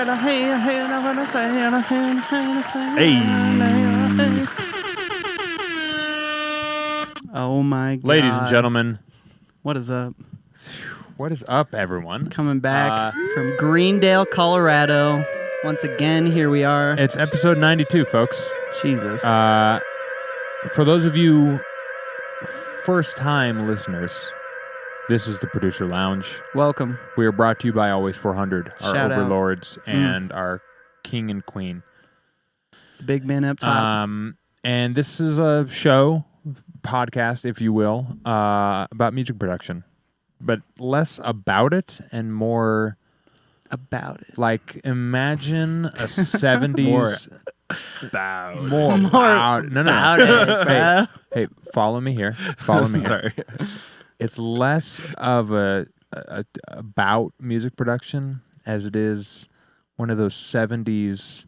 Oh my God. Ladies and gentlemen. What is up? What is up, everyone? Coming back from Greendale, Colorado. Once again, here we are. It's episode 92, folks. Jesus. For those of you first-time listeners, this is the Producer Lounge. Welcome. We are brought to you by Always 400, our Shout overlords and our king and queen. The big man up top. And this is a show, podcast, if you will, about music production. But less about it and more... About it. Like, imagine a 70s... More about No. it, Hey, follow me here. Follow me here. Sorry. It's less of a about music production as it is one of those 70s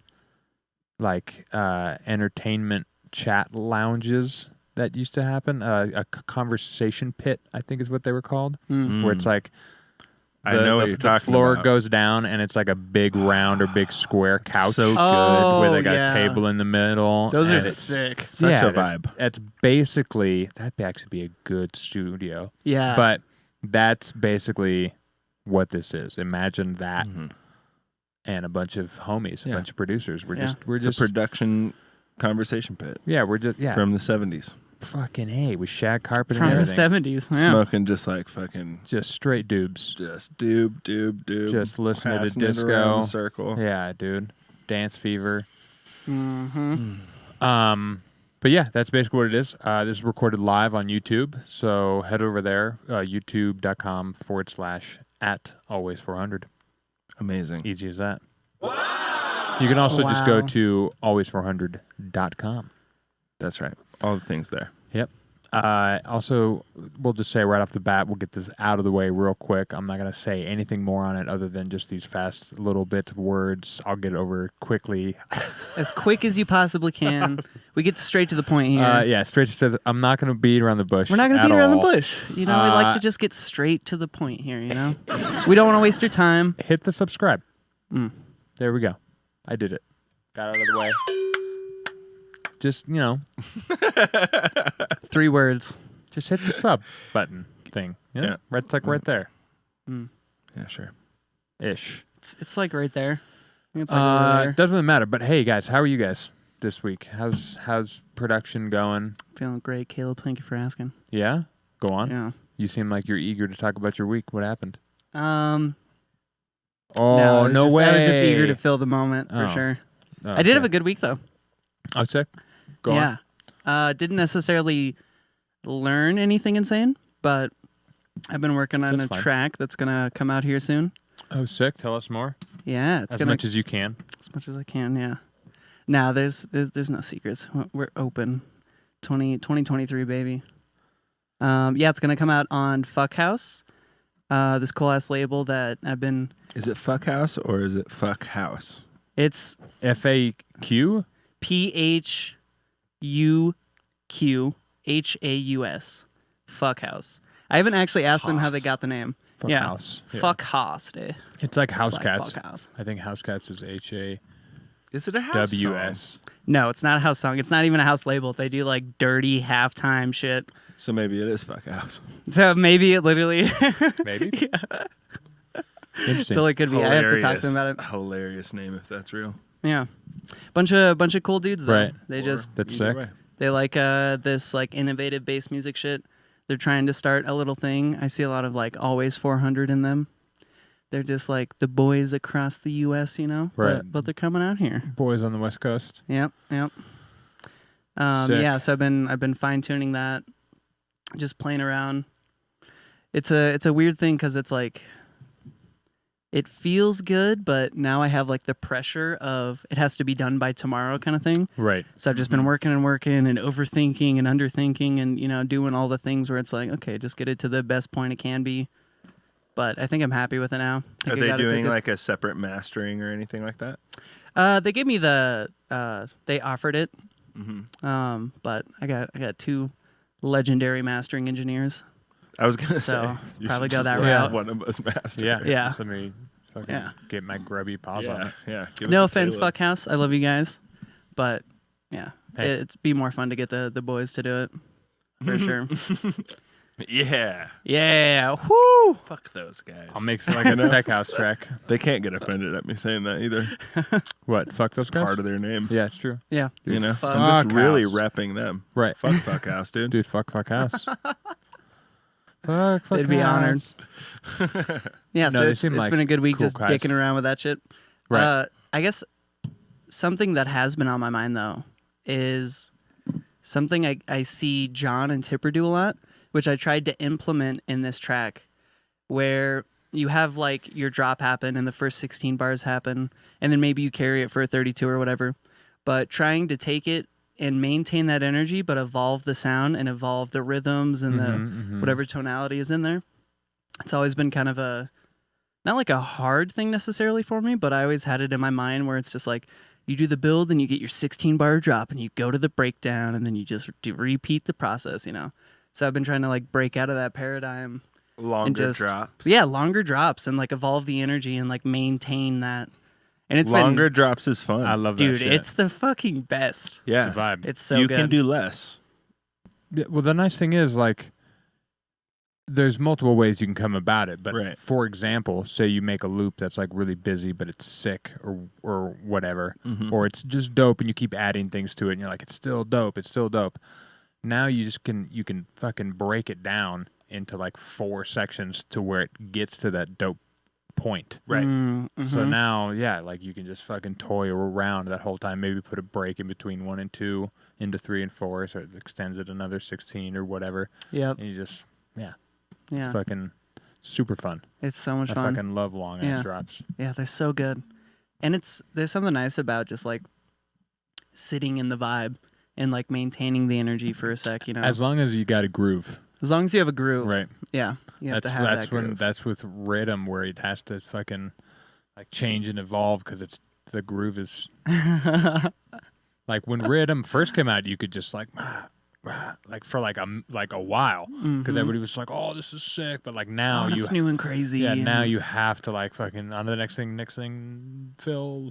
like entertainment chat lounges that used to happen. A conversation pit, I think is what they were called, where it's like I know what you're the talking floor about. goes down and it's like a big round or big square couch. So good. Where they got yeah. a table in the middle. Those and are it's- sick. Such a vibe. It's basically, that'd actually be a good studio. Yeah. But that's basically what this is. Imagine that and a bunch of homies, a bunch of producers. We're Yeah. just It's a production conversation pit we're just from the 70s. fucking A with shag carpet From and the everything. 70s. Yeah. Smoking just like fucking, Just straight dubes. just doob. Just listening to passing it disco. around the circle. Yeah, dude. Dance fever. Mm-hmm. But yeah, that's basically what it is. This is recorded live on YouTube, so head over there, youtube.com/@always400. Amazing. Easy as that. You can also just go Wow. to always400.com. That's right. All the things there. Yep. Also, we'll just say right off the bat, we'll get this out of the way real quick. I'm not going to say anything more on it other than just these fast little bits of words. I'll get it over quickly. As quick as you possibly can. We get straight to the point here. Yeah, straight to I'm not going to beat around the bush. We're not going to at beat around the all. bush. You know, we like to just get straight to the point here, you know? We don't want to waste your time. Hit the subscribe. There we go. I did it. Got out of the way. Just, 3 words. just hit the sub button thing. Yeah. Right, it's like right there. Yeah, sure. Ish. It's like right there. I think it's like over there. Doesn't really matter. But hey, guys, how are you guys this week? How's production going? Feeling great, Caleb. Thank you for asking. Yeah? Go on. Yeah. You seem like you're eager to talk about your week. What happened? No, Oh, no way. I was just eager to fill the moment for Oh. sure. Oh, I did have okay. a good week though. Oh, sick. Go yeah. Didn't necessarily learn anything insane, but I've been working on That's a fine. track that's gonna come out here soon. on. Oh, sick. Tell us more. Yeah, it's As gonna much as you can. as much as I can. Yeah. Now there's no secrets. We're open. 2023, baby. Yeah, it's gonna come out on Fuck House. This cool ass label that I've been. Is it Fuck House or is it Fuck House? It's FAQ? PHUQHAUS. Fuck House. I haven't actually asked them how they got the name. Fuck yeah. House. Yeah. Fuck House. Dude. It's like House It's like Cats. Fuck House. I think House Cats is HAWS. Is it a house song? No, it's not a house song. It's not even a house label. They do like dirty halftime shit. So maybe it is Fuck House. So maybe it literally. Maybe? Interesting. Still, it could be. I have to talk to them about it. Hilarious name if that's real. Yeah, bunch of cool dudes though. Right. They just That's Either sick. way. they like this like innovative bass music shit. They're trying to start a little thing. I see a lot of like Always 400 in them. They're just like the boys across the U.S., you know. Right. But they're coming out here. Boys on the West Coast. Yep. Sick. Yeah. So I've been fine tuning that, just playing around. It's a weird thing because it's like. It feels good, but now I have like the pressure of it has to be done by tomorrow kind of thing. Right. So I've just been working and overthinking and underthinking and, doing all the things where it's like, okay, just get it to the best point it can be. But I think I'm happy with it now. Are I they got it to doing good- like a separate mastering or anything like that? They gave me they offered it. But I got 2 legendary mastering engineers. I was gonna So, say you probably should go just that let route. One of us master. Yeah. Yeah. I mean, fucking get my grubby paws on it. Yeah. No offense, fuck house. I love you guys, but yeah, it'd be more fun to get the boys to do it for sure. Yeah. Yeah. Whoo. Fuck those guys. I'll make like a tech house track. They can't get offended at me saying that either. What? Fuck those It's guys? part of their name. Yeah, it's true. Yeah. You know, Fuck I'm just really house. repping them. Right. Fuck house, dude. Dude, fuck house. fuck They'd be honored. house. Yeah, No, so they it's seem like been a good week cool just guys. dicking around with that shit. Right. I guess something that has been on my mind, though, is something I see John and Tipper do a lot, which I tried to implement in this track, where you have like your drop happen and the first 16 bars happen, and then maybe you carry it for a 32 or whatever, but trying to take it and maintain that energy, but evolve the sound and evolve the rhythms and the whatever tonality is in there. It's always been kind of not like a hard thing necessarily for me, but I always had it in my mind where it's just like you do the build and you get your 16 bar drop and you go to the breakdown and then you just repeat the process, you know? So I've been trying to like break out of that paradigm. Longer drops. Yeah, longer drops and like evolve the energy and like maintain that. And it's Longer drops is fun. I love that dude, shit. it's the fucking best. yeah. It's the vibe. It's so you good. can do less. Yeah, well, the nice thing is, like, there's multiple ways you can come about it. But Right. for example, say you make a loop that's like really busy, but it's sick or whatever, or it's just dope, and you keep adding things to it, and you're like, it's still dope. It's still dope. Now you can fucking break it down into like 4 sections to where it gets to that dope point. Right. So now, yeah, like you can just fucking toy around that whole time. Maybe put a break in between 1 and 2 into 3 and 4, so it extends it another 16 or whatever. Yep. And you just, Yeah. it's fucking super fun. It's so much I fun. fucking love long ass drops. Yeah, they're so good. And there's something nice about just like sitting in the vibe and like maintaining the energy for a sec, you know. As long as you got a groove. As long as you have a groove. Right. Yeah. You have to have that groove. That's with rhythm where it has to fucking like change and evolve because the groove is like when rhythm first came out, you could just like for like a while because everybody was like, oh, this is sick, but like now it's new and crazy. Yeah, now you have to like fucking on to the next thing, fill.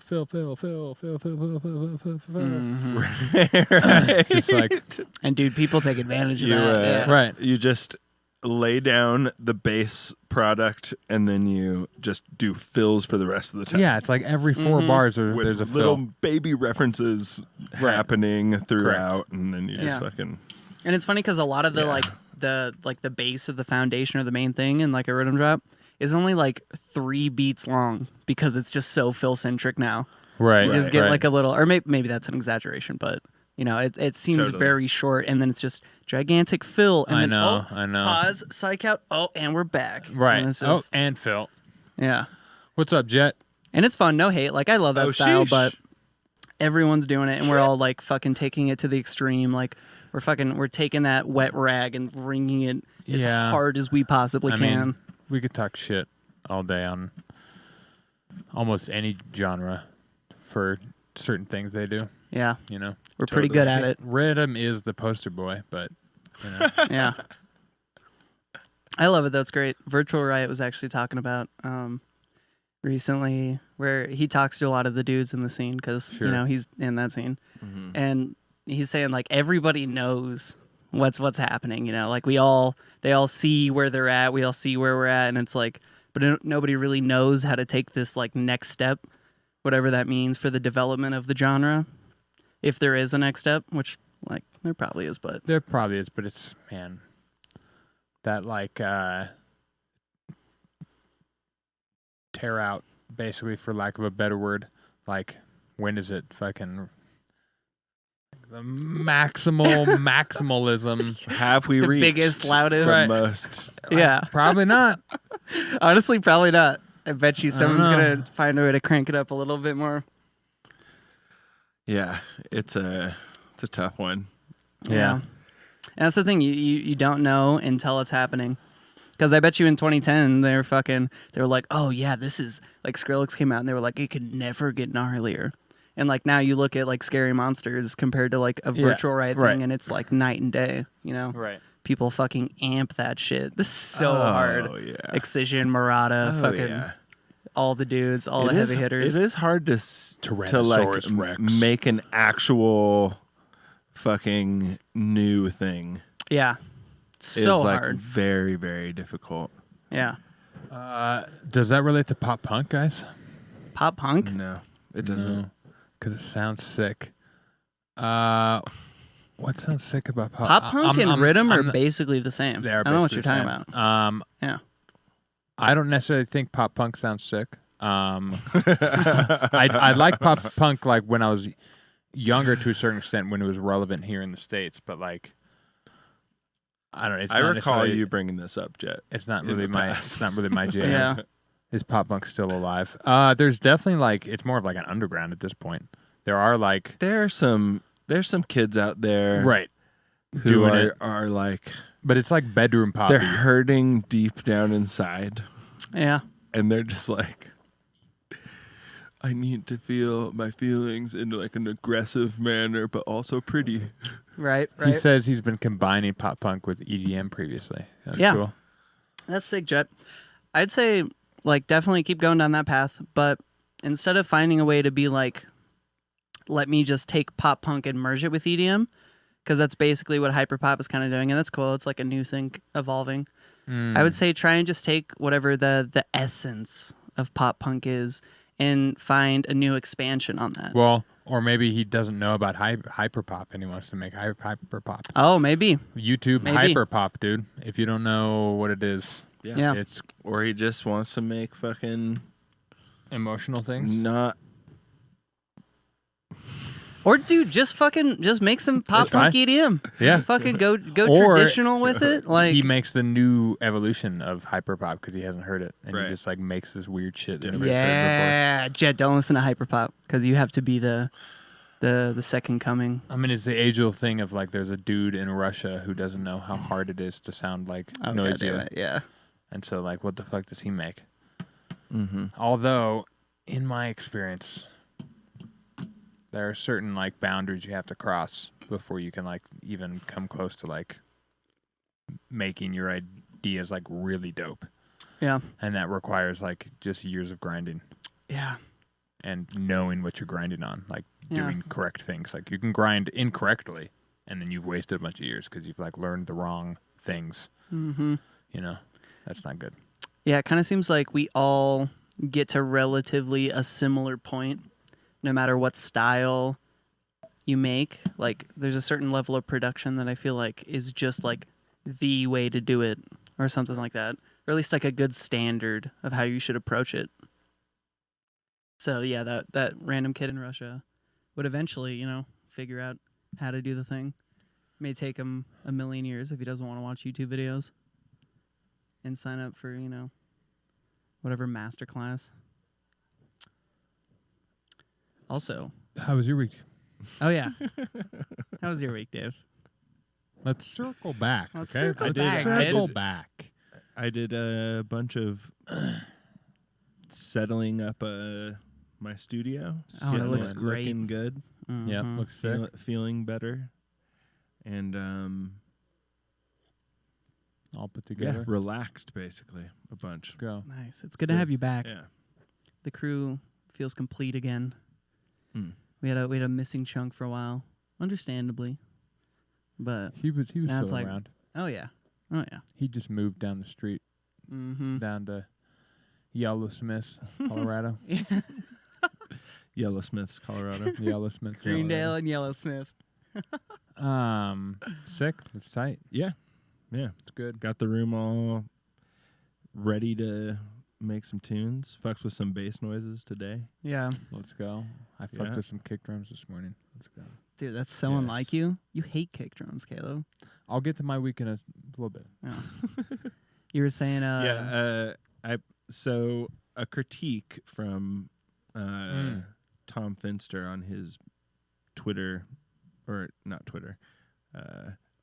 It's just like, and dude, people take advantage of that. right. You just lay down the base product and then you just do fills for the rest of the time. Yeah, it's like every 4 bars With there's a little fill. baby references happening throughout, and then you just fucking. And it's funny because a lot of the the base of the foundation or the main thing in like a rhythm drop is only like 3 beats long because it's just so fill centric now. Right. You just get like a little, or maybe that's an exaggeration, but you know, it seems very short, and then it's just gigantic fill, and I then know. pause, psych out, and we're back. Right. And And Phil. yeah. What's up, Jet? And it's fun, no hate. Like I love that style, but everyone's doing it, and we're all like fucking taking it to the extreme. Like we're taking that wet rag and wringing it as hard as we possibly can. Mean, we could talk shit all day on almost any genre for certain things they do. Yeah. You know, we're pretty good at it. Rhythm is the poster boy, but you know. Yeah. I love it though. It's great. Virtual Riot was actually talking about recently where he talks to a lot of the dudes in the scene because you know he's in that scene, and he's saying like everybody knows what's happening. You know, like they all see where they're at. We all see where we're at, and it's like, but nobody really knows how to take this like next step, whatever that means for the development of the genre. If there is a next step, which like there probably is, but it's that like tear out, basically, for lack of a better word. Like, when is it fucking the maximalism? Have we the reached biggest, loudest, the most? Yeah, probably not. Honestly, probably not. I bet you someone's know. gonna find a way to crank it up a little bit more. Yeah, it's a tough one. Yeah. And that's the thing, you don't know until it's happening. Because I bet you in 2010 they were like, oh yeah, this is like Skrillex came out and they were like, it could never get gnarlier. And like now you look at like Scary Monsters compared to like a Virtual Riot thing, and it's like night and day, you know? Right. People fucking amp that shit. This is so hard. Yeah. Excision, Murata, all the dudes, all the heavy hitters. It is hard to Tyrannosaurus Rex. make an actual fucking new thing. Yeah. So It's like hard. very, very difficult. Yeah. Does that relate to pop punk, guys? Pop punk? No, it doesn't. Because it sounds sick. What sounds sick about pop? Pop punk and rhythm are not- basically the same. They are I don't know what you're basically talking the about. same. Yeah. I don't necessarily think pop punk sounds sick. I like pop punk like when I was younger to a certain extent when it was relevant here in the States, but like I don't know. It's I not recall necessarily- you bringing this up, Jet. It's not in really the my. past. It's not really my jam. Yeah. Is pop punk still alive? There's definitely like it's more of like an underground at this point. There are like There's some kids out there, right who doing it, are like but it's like bedroom pop. they're hurting deep down inside, Yeah. and they're just like, I need to feel my feelings in like an aggressive manner, but also pretty. Right. He says he's been combining pop punk with EDM previously. That's Yeah. cool. That's sick, Jet. I'd say, like, definitely keep going down that path, but instead of finding a way to be like, let me just take pop punk and merge it with EDM, because that's basically what hyperpop is kind of doing, and that's cool. It's like a new thing evolving. I would say try and just take whatever the essence of pop punk is and find a new expansion on that. Well, or maybe he doesn't know about hyperpop and he wants to make hyperpop. Oh, maybe. YouTube Maybe. hyperpop, dude. If you don't know what it is, Yeah. it's Or he just wants to make fucking emotional things. not. Or dude, just make some pop punk EDM. Yeah. Fucking go Or traditional with it. Like He makes the new evolution of hyperpop because he hasn't heard it, and Right. he just like makes this weird shit. That Different. nobody's heard yeah, Jet, don't listen to hyperpop because you have to be the second coming. before. I mean, it's the age-old thing of like, there's a dude in Russia who doesn't know how hard it is to sound like Oh, noisy, goddamn it, yeah. and so like, what the fuck does he make? Mm-hmm. Although, in my experience, there are certain like boundaries you have to cross before you can like even come close to like making your ideas like really dope. Yeah. And that requires like just years of grinding Yeah. and knowing what you're grinding on, like Yeah. doing correct things. Like you can grind incorrectly and then you've wasted a bunch of years because you've like learned the wrong things. Mm-hmm. You know, that's not good. Yeah, it kind of seems like we all get to relatively a similar point, no matter what style you make. Like, there's a certain level of production that I feel like is just like the way to do it, or something like that, or at least like a good standard of how you should approach it. So yeah, that random kid in Russia would eventually, figure out how to do the thing. May take him a million years if he doesn't want to watch YouTube videos and sign up for, whatever masterclass. Also, How was your week? oh yeah. How was your week, Dave? Let's circle back. Let's okay? circle Let's back, circle kid. back. I did a bunch of settling up my studio. Oh, it Getting looks great. Looking good. Yep, Mhm. looks sick. Feeling better. And All put yeah, together. relaxed basically a bunch. Go. Nice. It's good to have you back. Yeah. The crew feels complete again. Hmm. We had a missing chunk for a while, understandably. But He was Now it's still like- around. oh yeah. He just moved down the street Mm-hmm. down to Yellowsmith, Colorado. Yellowsmiths, Colorado. Yellowsmith, Greendale and Yellowsmith. Sick. That's tight. Yeah. It's good. Got the room all ready to make some tunes. Fucks with some bass noises today. Yeah. Let's go. I fucked Yeah. with some kick drums this morning. Let's go. Dude, that's so Yes. unlike you. You hate kick drums, Caleb. I'll get to my week in a little bit. Oh. You were saying So a critique from Tom Finster on his Twitter, or not Twitter,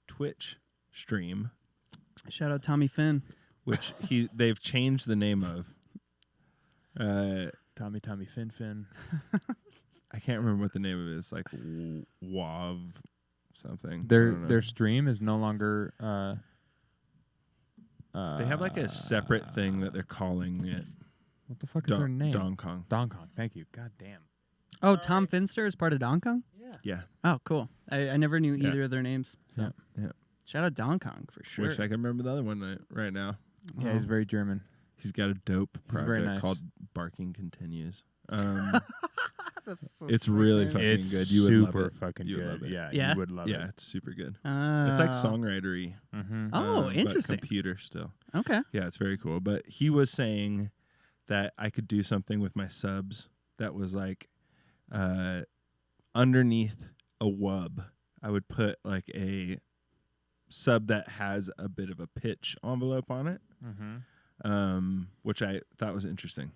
Twitch stream, shout out Tommy Finn. which they've changed the name of. Tommy Fin. I can't remember what the name of it is. Like Wav something. I Their don't know. their stream is no longer. They have like a separate thing that they're calling it. What the fuck is her name? Dong Kong. Dong Kong. Thank you. God damn. Oh, Tom Finster is part of Dong Kong? Yeah. Oh, cool. I never knew either of their names. So Yeah. shout out Dong Kong for sure. Wish I could remember the other one right now. Yeah, he's very German. He's got a dope very project nice. called Barking Continues. That's so It's sick, really man. fucking It's good. You would love super it. fucking You would good. love it. Yeah, Yeah? you would love Yeah, it. it's super good. Oh. It's like songwritery. Mm-hmm. Oh, but interesting. computer still. Okay. Yeah, it's very cool. But he was saying that I could do something with my subs that was like underneath a wub. I would put like a sub that has a bit of a pitch envelope on it, which I thought was interesting.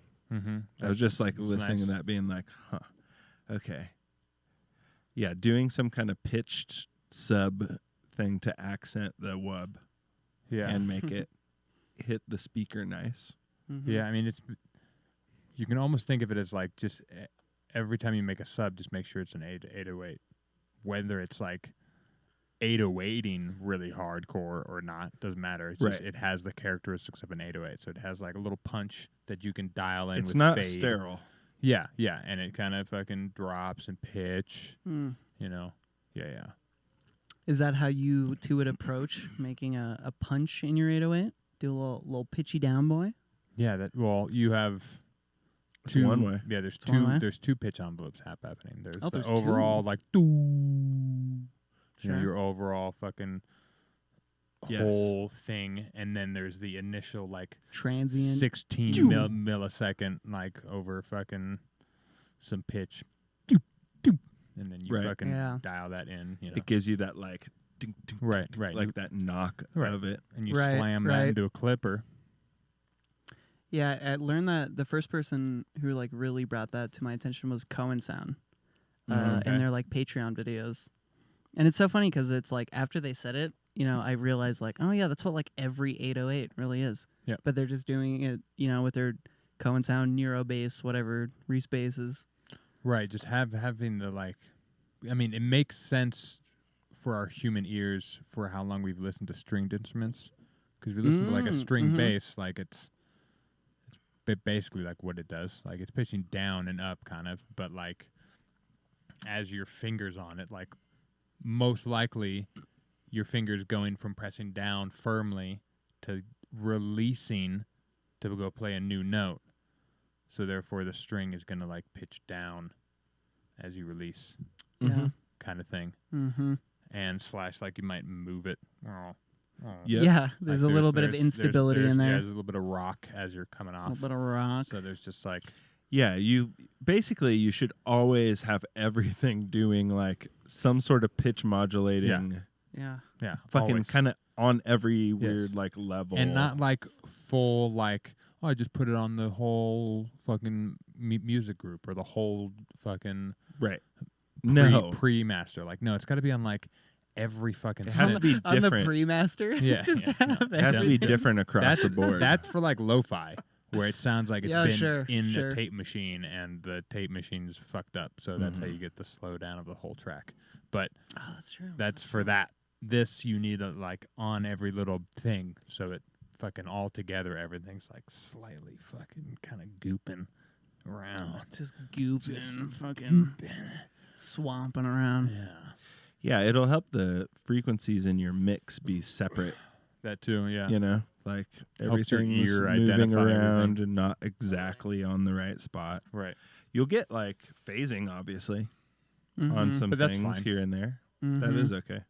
I was just like listening to that being like, huh, okay. Yeah, doing some kind of pitched sub thing to accent the wub and make it hit the speaker nice. Yeah, I mean, you can almost think of it as like just every time you make a sub, just make sure it's an 808. Whether it's like 808ing really hardcore or not, doesn't matter. It's just it has the characteristics of an 808. So it has like a little punch that you can dial in. It's with not fade. sterile. Yeah, and it kind of fucking drops and pitch. You know, yeah. Is that how you two would approach making a punch in your 808? Do a little pitchy down boy? Yeah, you have It's one way. Yeah, there's It's one way? there's two pitch envelopes happening. There's the there's overall two. like doo, you know, Sure. your overall fucking whole thing, and then there's the initial like Transient. 16 millisecond like over fucking some pitch, and then you fucking dial that in. You know, It gives you that like ding, ding, right, like that knock of it. and you Right, slam that right. into a clipper. Yeah, I learned that the first person who like really brought that to my attention was Cohen Sound, and their like Patreon videos. And it's so funny because it's like after they said it, you know, I realized like, oh yeah, that's what like every 808 really is. Yeah. But they're just doing it, you know, with their Cohen Sound, Neuro bass, whatever Reese basses. Right, just having the like, I mean, it makes sense for our human ears for how long we've listened to stringed instruments, because we listen to like a string bass, like it's basically like what it does, like it's pitching down and up kind of, but like as your fingers on it, like most likely your fingers going from pressing down firmly to releasing to go play a new note. So therefore the string is going to like pitch down as you release, Yeah. kind of thing. And slash like you might move it. Yeah, there's Like a little bit of instability in there. Yeah, there's a little bit of rock as you're coming off. A little bit of rock. So there's just like, Yeah, you should always have everything doing like some sort of pitch modulating. Yeah. yeah, Fucking always. kind of on every weird like level. And not like full like, oh, I just put it on the whole fucking music group or the whole fucking pre-master. Like, no, it's got to be on like every fucking It has to be On the different. pre-master? Yeah, Just yeah, have It has to be everything. different across the board. That's for like lo-fi, where it sounds like it's Yeah, been sure, in sure. a tape machine and the tape machine's fucked up. So that's how you get the slowdown of the whole track. But Oh, that's true. that's for that. This you need like on every little thing, so it fucking all together everything's like slightly fucking kind of gooping around. Just gooping, fucking swamping around. Yeah, Yeah, it'll help the frequencies in your mix be separate. that too. Yeah, You know, like Helps your everything's ear moving identify around everything. and not exactly on the right spot. right. You'll get like phasing, obviously, on some But that's things fine. here and there. That is okay.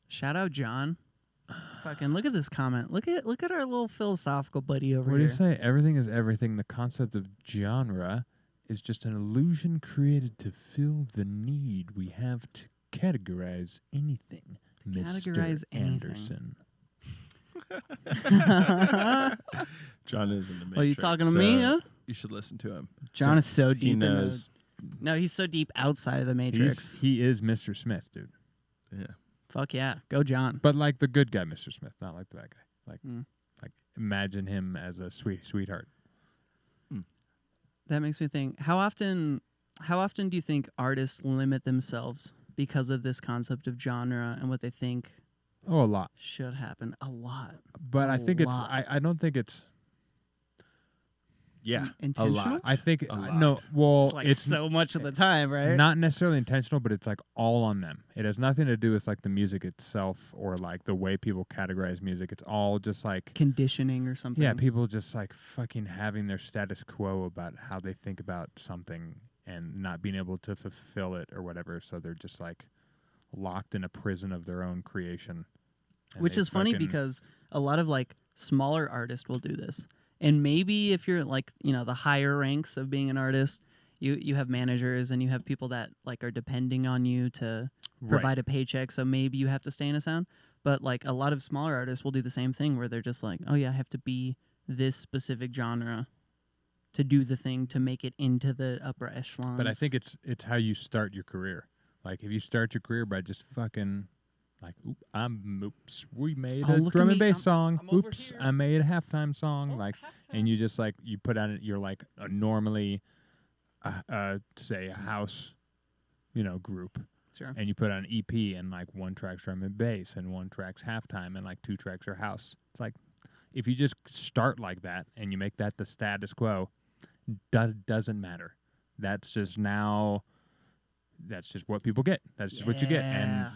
Shout out John. Fucking look at this comment. Look at our little philosophical buddy over What do you here. say? Everything is everything. The concept of genre is just an illusion created to fill the need we have to categorize anything. Categorize Mr. anything. Anderson. John is in the Matrix. Oh, you talking to me, huh? You should listen to him. John is so deep He in the... knows. No, he's so deep outside of the Matrix. He is Mr. Smith, dude. Yeah. Fuck yeah. Go John. But like the good guy, Mr. Smith, not like the bad guy. Like imagine him as a sweetheart. That makes me think, how often do you think artists limit themselves because of this concept of genre and what they think Oh, a lot. should happen? A lot. But I think lot. I don't think it's Yeah, intentional? a lot. I think A no. lot. Well, Like it's so much of the time, right? not necessarily intentional, but it's like all on them. It has nothing to do with like the music itself or like the way people categorize music. It's all just like Conditioning or something. yeah, people just like fucking having their status quo about how they think about something and not being able to fulfill it or whatever. So they're just like locked in a prison of their own creation. And Which they is funny fucking- because a lot of like smaller artists will do this. And maybe if you're like, the higher ranks of being an artist, you have managers and you have people that like are depending on you to provide a paycheck. So maybe you have to stay in a sound. But like a lot of smaller artists will do the same thing where they're just like, oh yeah, I have to be this specific genre to do the thing to make it into the upper echelons. But I think it's how you start your career. Like if you start your career by just fucking like, oops, we made Oh, a look at drum and me, bass song. I'm over Oops, here. I made a halftime song. Oh, like, halftime. and you just like you put out you're like a normally, say a house, group, sure. and you put out an EP and like one track's drum and bass and one track's halftime and like two tracks are house. It's like if you just start like that and you make that the status quo, doesn't matter. That's just now. That's just what people get. That's just what you get, and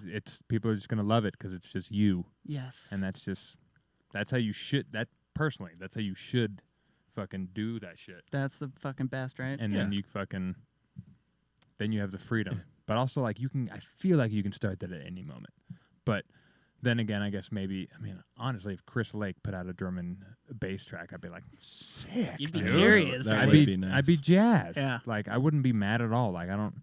people are just gonna love it because it's just you. Yes. And that's how you should. That's how you should fucking do that shit. That's the fucking best, right? And then you then you have the freedom. But also like I feel like you can start that at any moment. But then again, I guess honestly, if Chris Lake put out a drum and bass track, I'd be like, sick. You'd be dude. curious, That right? would be nice. I'd be jazzed. Yeah. Like I wouldn't be mad at all. Like I don't.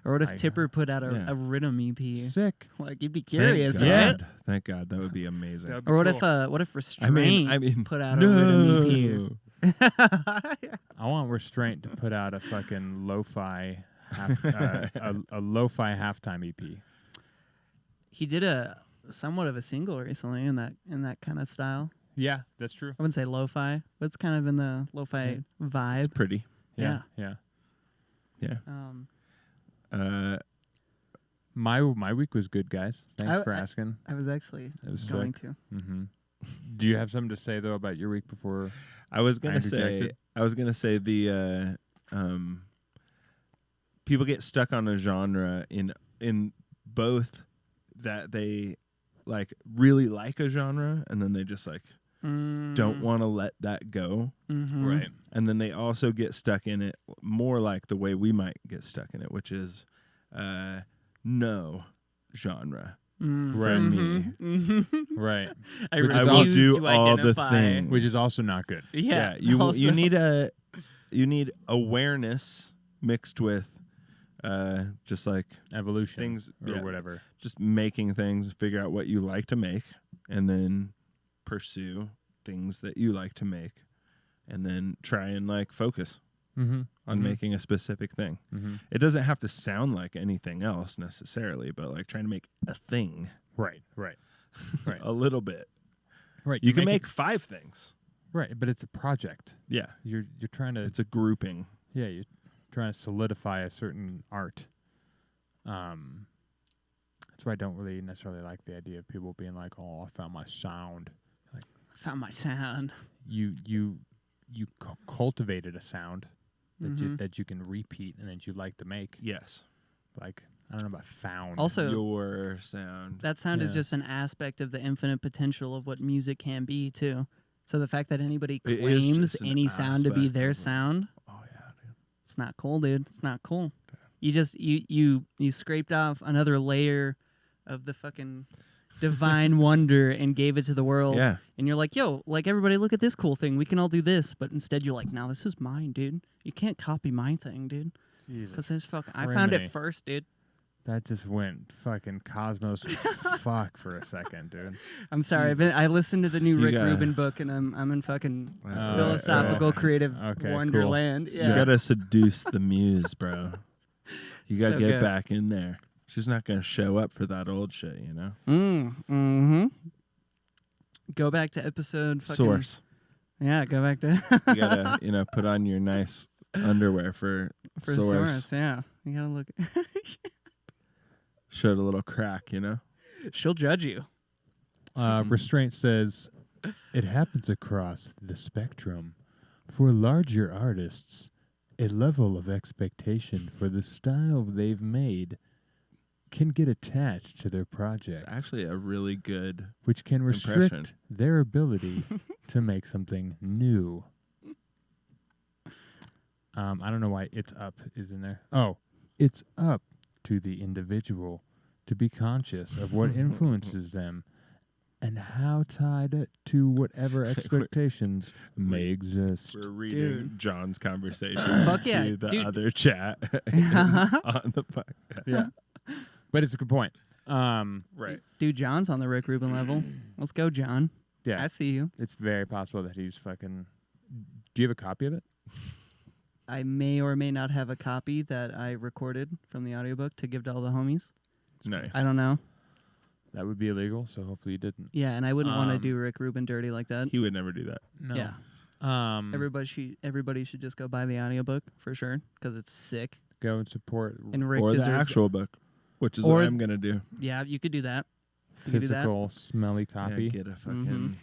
Or what if Like, Tipper put out yeah. a rhythm EP? Sick. Like you'd be curious, Thank right? God. Thank God. That would be amazing. That'd be Or what cool. if Restraint I mean, put out no. a rhythm EP? I want Restraint to put out a fucking lo-fi, a lo-fi halftime EP. He did somewhat of a single recently in that kind of style. Yeah, that's true. I wouldn't say lo-fi, but it's kind of in the lo-fi vibe. It's pretty. Yeah. Yeah. My week was good, guys. Thanks for I- asking. I was actually It was going sick. to. Mm-hmm. Do you have something to say though about your week before? I was gonna interjected. say the people get stuck on a genre in both that they like really like a genre and then they just like don't want to let that go. Mm-hmm. Right. And then they also get stuck in it more like the way we might get stuck in it, which is no genre Mm-hmm. for me. Mm-hmm. Right. I Which is I also- will refuse do to all the identify. things. Which is also not good. Yeah. you also- you need awareness mixed with just like Evolution things or whatever. just making things, figure out what you like to make, and then pursue things that you like to make, and then try and like focus Mm-hmm. on making a specific thing. Mm-hmm. It doesn't have to sound like anything else necessarily, but like trying to make a thing Right. Right. Right. a little bit. Right. You can make make 5 things. right, but it's a project. Yeah, You're trying to it's a grouping. you're trying to solidify a certain art. That's why I don't really necessarily like the idea of people being like, "Oh, I found my sound." I found my sound. You cultivated a sound Mhm. that you can repeat and that you like to make. Yes. Like I don't know about found. Also, Your sound. that sound is Yeah. just an aspect of the infinite potential of what music can be too. So the fact that anybody It is claims just an any sound to be aspect their of it. sound, Oh yeah, dude. it's not cool, dude. It's not cool. You just you scraped off another layer of the fucking divine wonder and gave it to the world. Yeah. And you're like, yo, like everybody look at this cool thing. We can all do this. But instead you're like, no, this is mine, dude. You can't copy my thing, dude. Because it's fucking I found Criminy. it first, dude. That just went fucking cosmos fuck for a second, dude. I'm sorry. I listened to the new You Rick gotta- Rubin book and I'm in fucking Wow. philosophical creative Okay, cool. wonderland. You Yeah. gotta seduce the muse, bro. You gotta So get good. back in there. She's not gonna show up for that old shit, you know. Mm-hmm. Go back to episode fucking Source. Yeah, go back to You gotta, put on your nice underwear for source. Source. Yeah, you gotta look. Showed a little crack, you know. She'll judge you. Restraint says, it happens across the spectrum. For larger artists, a level of expectation for the style they've made can get attached to their project, It's actually a really good which can restrict impression. their ability to make something new. I don't know why "it's up" is in there. Oh, it's up to the individual to be conscious of what influences them and how tied to whatever expectations may exist. We're reading Dude. John's conversations Fuck yeah, to the dude. other chat on the podcast. Yeah. But it's a good point. Right. Dude, John's on the Rick Rubin level. Let's go, John. Yeah. I see you. It's very possible that he's fucking... Do you have a copy of it? I may or may not have a copy that I recorded from the audiobook to give to all the homies. Nice. I don't know. That would be illegal, so hopefully you didn't. Yeah, and I wouldn't want to do Rick Rubin dirty like that. He would never do that. No. Yeah. Everybody should just go buy the audiobook for sure because it's sick. Go and support And Rick Or the deserves actual book, which is Or what I'm going to do. Yeah, you could do that. You could do that. physical, smelly copy. Yeah, get a fucking...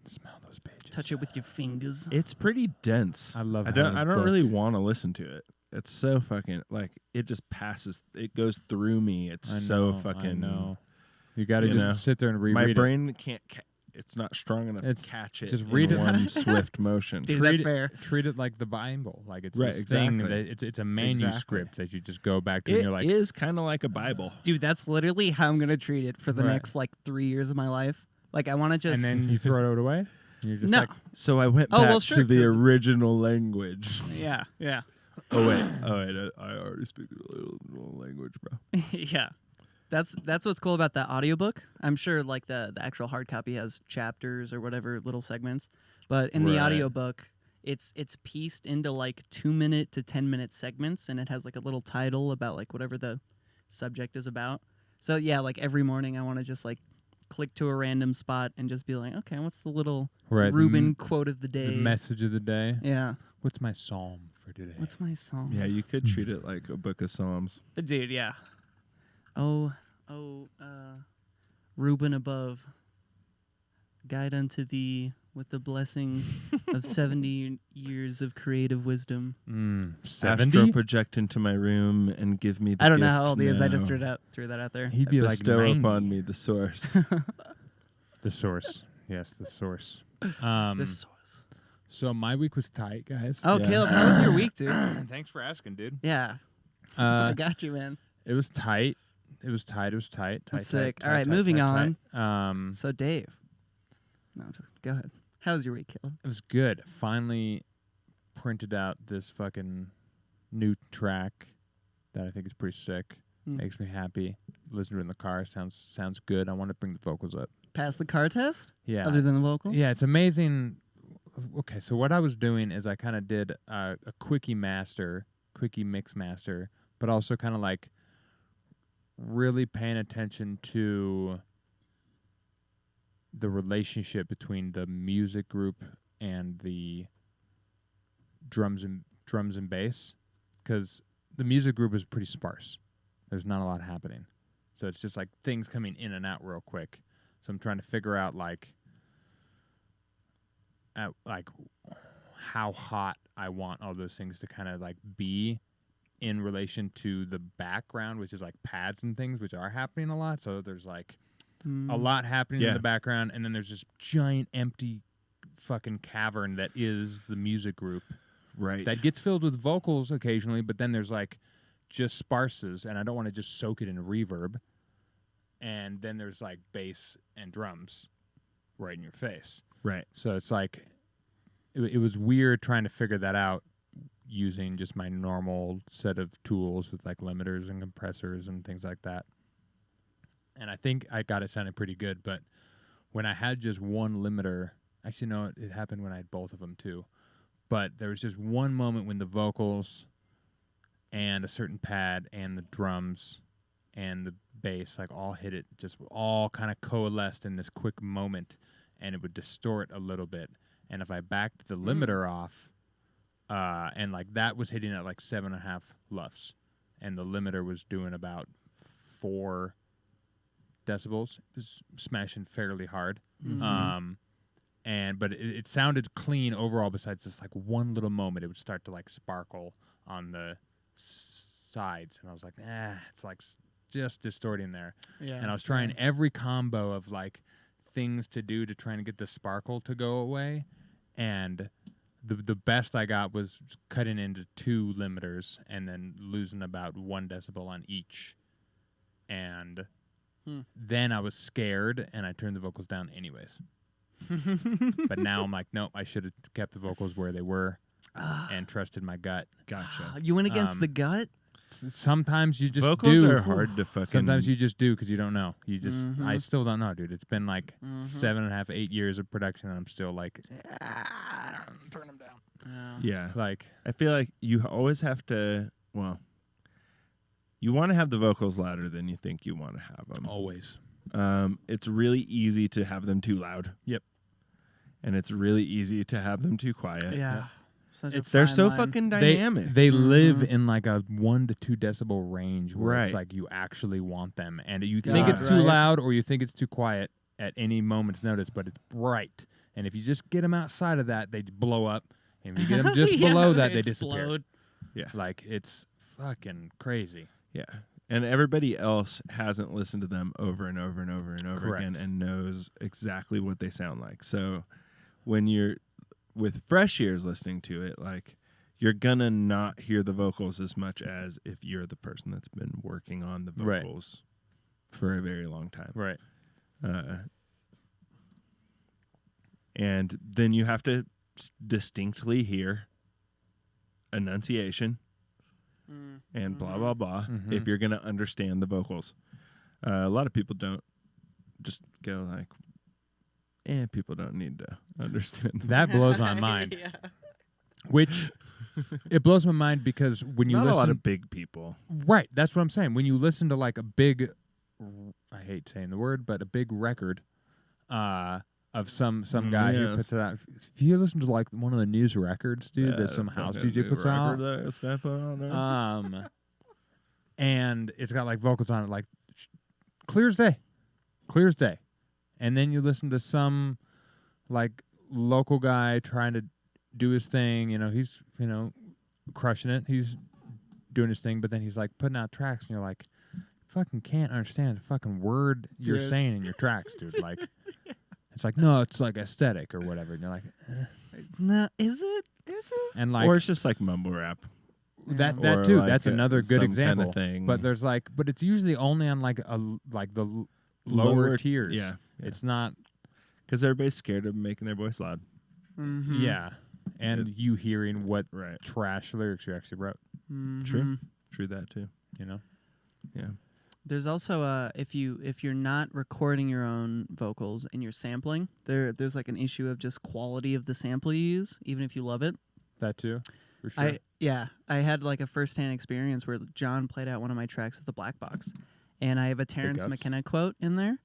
Smell those pages. Touch it with your fingers. It's pretty dense. I love I having don't a I don't book. really want to listen to it. It's so fucking like it just passes. It goes through me. It's so fucking. I know. You got to you just know, sit there and reread my it. brain can't. It's not strong enough It's- to catch it. just in read it. one swift motion. Dude, Treat that's it- fair. Treat it like the Bible, like it's Right, this thing exactly. that it's a manuscript that you just go back to, and It you're like, is kind of like a Bible. Dude, that's literally how I'm gonna treat it for the Right. next like 3 years of my life. Like I want to just and then you throw it away. And you're just no. like, So I went Oh, back well, sure, to the 'cause- original language. yeah, yeah, Oh wait, I already speak the original language, bro. yeah. That's what's cool about that audiobook. I'm sure like the actual hard copy has chapters or whatever little segments, but in the Right. audiobook it's pieced into like 2-minute to 10-minute segments, and it has like a little title about like whatever the subject is about. So yeah, like every morning I want to just like click to a random spot and just be like, okay, what's the little right, Rubin quote of the day? the message of the day. Yeah. What's my psalm for today? What's my song? Yeah, you could treat it like a book of Psalms. Dude, yeah. Rubin above, guide unto thee with the blessings of 70 years of creative wisdom. 70? Astro project into my room and give me the I don't know how gift old he is. I just now. threw that out there. He'd be like Bestow 90. upon me the source. The source. Yes, the source. This source. So my week was tight, guys. Oh, Yeah. Caleb, how was your week, dude? Thanks for asking, dude. Yeah, I Uh, got you, man. it was tight. It was tight. It was tight. Tight. That's sick. Tight, All right, tight, moving tight, tight. So, Dave. No, go ahead. How's your week, Caleb? It was good. Finally printed out this fucking new track that I think is pretty sick. Hmm. Makes me happy. Listen to it in the car. Sounds good. I want to bring the vocals up. Pass the car test? Yeah. Other than the vocals? Yeah, it's amazing. Okay, so what I was doing is I kind of did a quickie mix master, but also kind of like really paying attention to the relationship between the music group and the drums and bass, because the music group is pretty sparse. There's not a lot happening, so it's just like things coming in and out real quick. So I'm trying to figure out like how hot I want all those things to kind of like be in relation to the background, which is like pads and things, which are happening a lot. So there's like a lot happening in the background, and then there's this giant empty fucking cavern that is the music group. Right. That gets filled with vocals occasionally, but then there's like just sparses, and I don't want to just soak it in reverb. And then there's like bass and drums right in your face. Right. So it's like, it was weird trying to figure that out using just my normal set of tools with like limiters and compressors and things like that. And I think I got it sounding pretty good, but when I had just one limiter, actually no, it happened when I had both of them too. But there was just one moment when the vocals and a certain pad and the drums and the bass like all hit it, just all kind of coalesced in this quick moment, and it would distort a little bit. And if I backed the limiter off, and like that was hitting at like 7.5 LUFS, and the limiter was doing about 4 decibels, it was smashing fairly hard. but it sounded clean overall. Besides this like one little moment, it would start to like sparkle on the sides, and I was like, it's like just distorting there. Yeah. And I was trying every combo of like things to do to try and get the sparkle to go away, and the best I got was cutting into 2 limiters and then losing about 1 decibel on each. And then I was scared, and I turned the vocals down anyways. But now I'm like, nope, I should have kept the vocals where they were and trusted my gut. Gotcha. You went against the gut? Sometimes you just vocals do. are hard to fucking. Sometimes you just do because you don't know. You just, I still don't know, dude. It's been like 7.5, 8 years of production, and I'm still like, turn them down. Yeah. Like, I feel like you always have to. Well, you want to have the vocals louder than you think you want to have them. always. It's really easy to have them too loud. Yep. And it's really easy to have them too quiet. Yeah. They're so fucking dynamic. They live in like a 1 to 2 decibel range where it's Right. like you actually want them, and you think it's too right. loud or you think it's too quiet at any moment's notice, but it's bright. And if you just get them outside of that, they blow up. And if you get them just below that, they disappear. explode. Yeah. Like, it's fucking crazy. Yeah. And everybody else hasn't listened to them over and over and over and over Correct. again and knows exactly what they sound like. So when you're with fresh ears listening to it, like, you're gonna not hear the vocals as much as if you're the person that's been working on the Right. vocals for a very long time. Right. And then you have to distinctly hear enunciation and blah, blah, blah if you're going to understand the vocals. A lot of people don't just go like, people don't need to understand. That blows my mind. Which, it blows my mind because when you Not listen... a lot of big people. Right, that's what I'm saying. When you listen to like a big, I hate saying the word, but a big record of some guy who puts it out. If you listen to like one of the news records, dude, that some house DJ puts out, and it's got like vocals on it, like clear as day. And then you listen to some like local guy trying to do his thing. You know, he's crushing it. He's doing his thing, but then he's like putting out tracks, and you're like, fucking can't understand a fucking word you're saying in your tracks, dude. Like, it's like, no, it's like aesthetic or whatever. And you're like, No, is it? and like, or it's just like mumble rap. that Or too. like That's another good some example. kind of thing. But there's like, but it's usually only on like the lower tiers. Yeah. It's not. Because everybody's scared of making their voice loud. Yeah, and you hearing what Right. trash lyrics you actually wrote. True. True that too. You know. Yeah. There's also if you're not recording your own vocals and you're sampling, there's like an issue of just quality of the sample you use, even if you love it. That too, for sure. I had like a firsthand experience where John played out one of my tracks at the Black Box, and I have a Terrence ups. McKenna quote in there,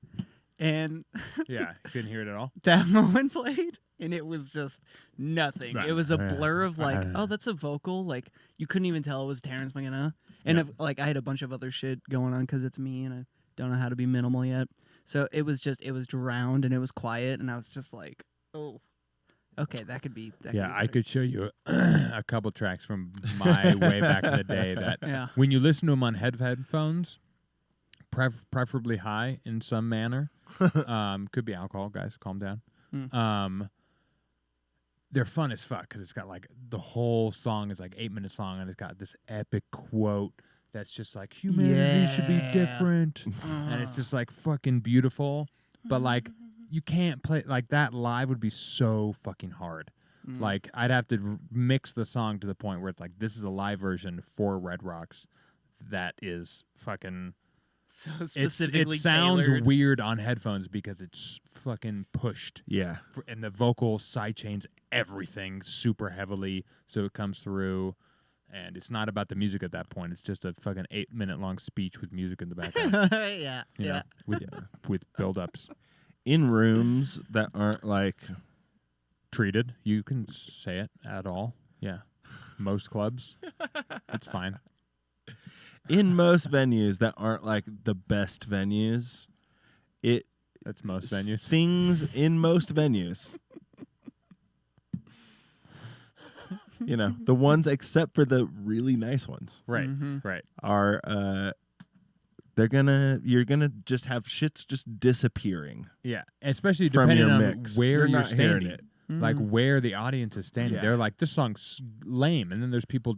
and Yeah, couldn't hear it at all. that moment played, and it was just nothing. Right. It was a blur of like, oh, that's a vocal. Like, you couldn't even tell it was Terrence McKenna. And I had a bunch of other shit going on because it's me, and I don't know how to be minimal yet. So it was drowned, and it was quiet, and I was just like, oh, okay, that could be. I could show you a couple tracks from my way back in the day that when you listen to them on headphones, preferably high in some manner, could be alcohol, guys, calm down. They're fun as fuck because it's got like the whole song is like 8 minutes long, and it's got this epic quote that's just like humanity should be different, and it's just like fucking beautiful. But like you can't play like that live would be so fucking hard. Like I'd have to mix the song to the point where it's like this is a live version for Red Rocks that is fucking. So specifically it sounds tailored. weird on headphones because it's fucking pushed. Yeah. And the vocal side chains everything super heavily so it comes through. And it's not about the music at that point. It's just a fucking 8-minute long speech with music in the background. You know, with build-ups. In rooms that aren't like Treated. You can say it at all. Yeah. Most clubs. It's fine. in most venues that aren't like the best venues, That's most venues. Things in most venues, You know, the ones except for the really nice ones Right. Right. are you're gonna just have shits just disappearing. Yeah. Especially from depending your on mix. where You're you're not hearing standing. it. Like where the audience is standing. Yeah. They're like, this song's lame. And then there's people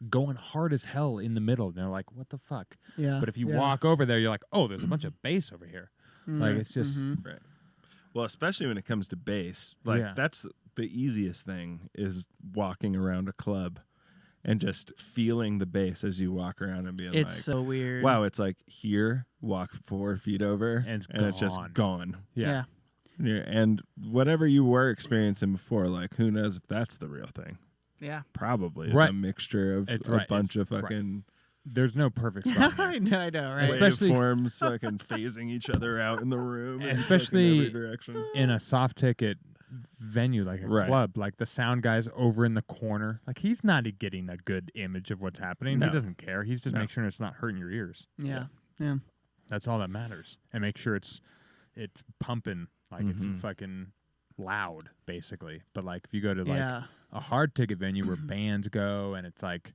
going hard as hell in the middle. And they're like, what the fuck? Yeah. But if you walk over there, you're like, oh, there's a bunch of bass over here. Like, it's just... Right. Well, especially when it comes to bass. Like, Yeah. that's the easiest thing is walking around a club and just feeling the bass as you walk around and being It's like, so weird. wow, it's like here, walk 4 feet over, And it's just gone. Yeah. And whatever you were experiencing before, like, who knows if that's the real thing? Yeah. Probably. It's Right. a mixture of a bunch of fucking There's no perfect spot here. I know, right? Especially- waveforms fucking phasing each other out in the room. in Especially fucking every direction. in a soft ticket venue like a Right. club, like the sound guy's over in the corner. Like, he's not getting a good image of what's happening. No. He doesn't care. He's just No. making sure it's not hurting your ears. Yeah. That's all that matters. And make sure it's pumping, like it's Mhm. fucking loud, basically. But like if you go to like Yeah. a hard ticket venue where bands go and it's like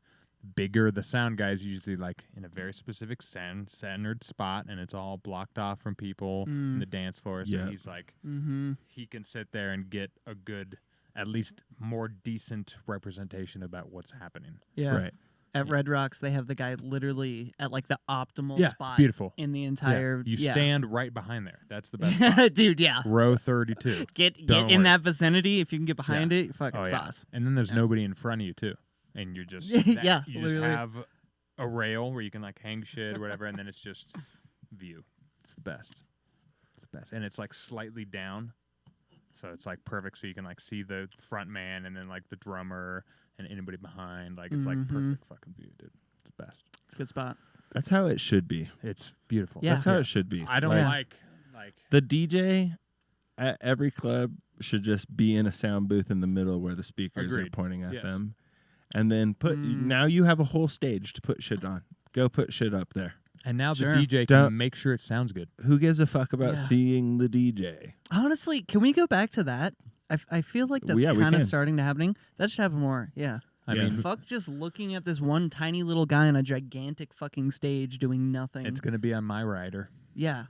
bigger, the sound guy's usually like in a very specific centered spot and it's all blocked off from people in the dance floor. So Yeah. he's like he can sit there and get a good, at least more decent representation about what's happening. Yeah. Right. At Red Rocks, they have the guy literally at like the optimal Yeah, spot it's beautiful. in the entire. You stand right behind there. That's the best spot. Dude, yeah. Row 32. Get Don't in worry. that vicinity. If you can get behind Yeah. it, you're fucking Oh, yeah. sauce. And then there's Yeah. nobody in front of you too, and you're just Yeah, you just literally. have a rail where you can like hang shit or whatever, and then it's just view. It's the best. It's the best, and it's like slightly down, so it's like perfect. So you can like see the front man and then like the drummer and anybody behind. Like it's like perfect fucking view, dude. It's the best. It's a good spot. That's how it should be. It's beautiful. Yeah. That's how it should be. I don't like the DJ at every club should just be in a sound booth in the middle where the speakers are Agreed. pointing at Yes. them. And then now you have a whole stage to put shit on. Go put shit up there. And now Sure. the DJ can make sure it sounds good. Who gives a fuck about Yeah. seeing the DJ? Honestly, can we go back to that? I feel like that's Yeah, we kind of can. starting to happening. That should happen more. Yeah. I Yeah. mean, Fuck just looking at this one tiny little guy on a gigantic fucking stage doing nothing. it's gonna be on my rider. Yeah.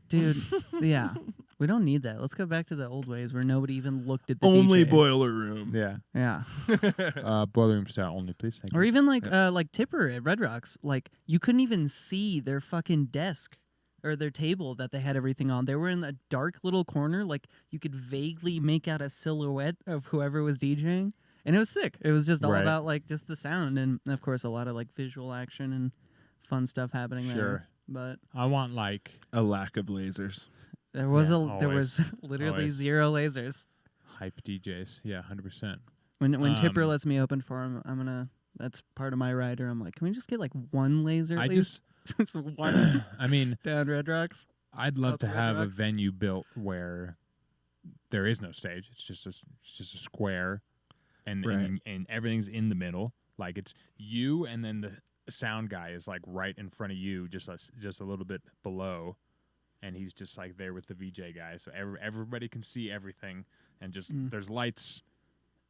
Dude, yeah. We don't need that. Let's go back to the old ways where nobody even looked at the Only DJ. boiler room. Yeah. Yeah. Boiler room style only, please. Thank Or you. even like Tipper at Red Rocks. Like you couldn't even see their fucking desk or their table that they had everything on. They were in a dark little corner. Like you could vaguely make out a silhouette of whoever was DJing. And it was sick. It was just all Right. about like just the sound and of course a lot of like visual action and fun stuff happening there. Sure. But I want like A lack of lasers. there was Yeah, there was always. literally Always. 0 lasers. hype DJs. Yeah, 100%. When Tipper Um, lets me open for him, I'm gonna. That's part of my rider. I'm like, can we just get like one laser? At I least? Just one I mean, down Red Rocks. I'd love Up to Red have a Rocks? venue built where there is no stage. It's just a square, and, Right. and everything's in the middle. Like it's you, and then the sound guy is like right in front of you, just a little bit below, and he's just like there with the VJ guy, so everybody can see everything, and just there's lights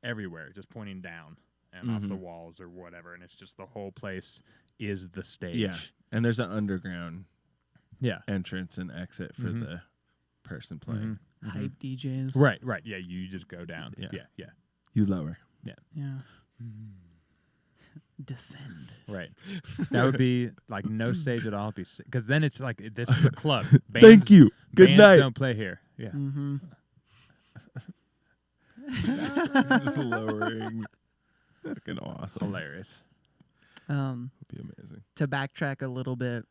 everywhere, just pointing down and off the walls or whatever, and it's just the whole place is the stage. Yeah. And there's an underground Yeah. entrance and exit for the person playing. Hype DJs. Right. Yeah, you just go down. Yeah. Yeah. You lower. Yeah. Descend. Right. That would be like no stage at all. Because then it's like this is a club. Thank you. Good bands night. Don't play here. Yeah. Mm-hmm. Just lowering. Fucking awesome. Hilarious. Would be amazing. To backtrack a little bit,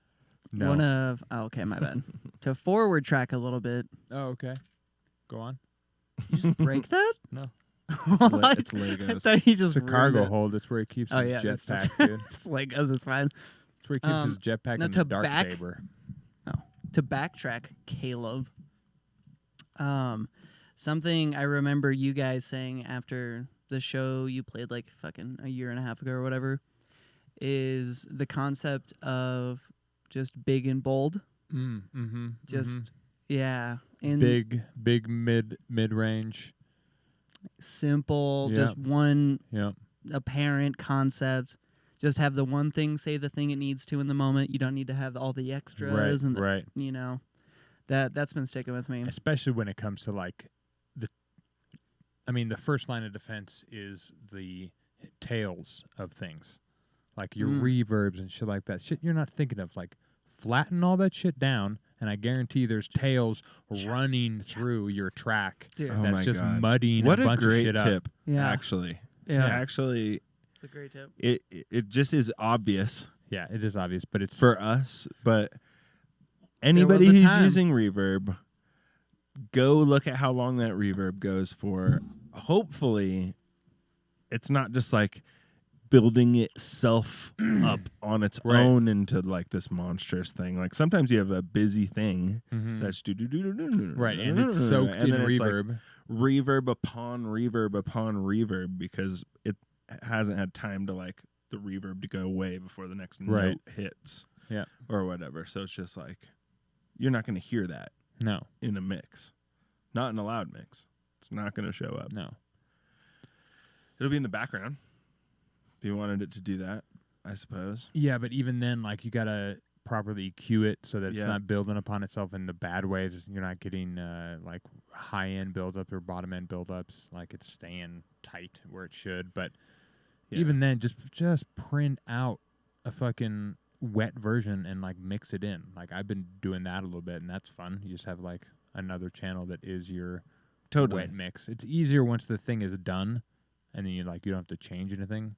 No. okay, my bad. To forward track a little bit. Oh, okay. Go on. You just break that? No. What? It's I Legos. thought he just It's the cargo ruined it. hold. That's where he keeps Oh, his yeah, that's jetpack, just- dude. It's Legos. It's fine. That's where he keeps his jetpack no, and to the dark back- saber. To backtrack, Caleb. Something I remember you guys saying after the show you played like fucking a year and a half ago or whatever is the concept of just big and bold. Mm-hmm. Just yeah, in big mid range. simple, Yeah. just one Yeah. apparent concept. Just have the one thing say the thing it needs to in the moment. You don't need to have all the extras and the, Right. you know, that's been sticking with me. Especially when it comes to like the first line of defense is the tails of things, like your reverbs and shit like that. Shit you're not thinking of, like flatten all that shit down, and I guarantee there's tails running through your track. Dude. Oh that's my just God. muddying What a bunch great of shit tip, up. Yeah. actually. Yeah. Actually, It's a great tip. it just is obvious Yeah, it is obvious, but it's for us, but anybody was a who's time. using reverb, go look at how long that reverb goes for. Hopefully, it's not just like building itself up on its Right. own into like this monstrous thing. Like sometimes you have a busy thing that's right, and it's soaked in then it's like reverb. reverb upon reverb upon reverb because it hasn't had time to like the reverb to go away before the next Right. note hits. Yeah. Or whatever. So it's just like you're not going to hear that No, in a mix. Not in a loud mix. It's not going to show up. no. It'll be in the background if you wanted it to do that, I suppose. Yeah, but even then, like, you gotta properly cue it so that it's Yeah. not building upon itself in the bad ways. You're not getting like high end buildups or bottom end buildups. Like it's staying tight where it should. But Yeah. even then, just print out a fucking wet version and like mix it in. Like I've been doing that a little bit, and that's fun. You just have like another channel that is your Totally. wet mix. It's easier once the thing is done, and then you don't have to change anything.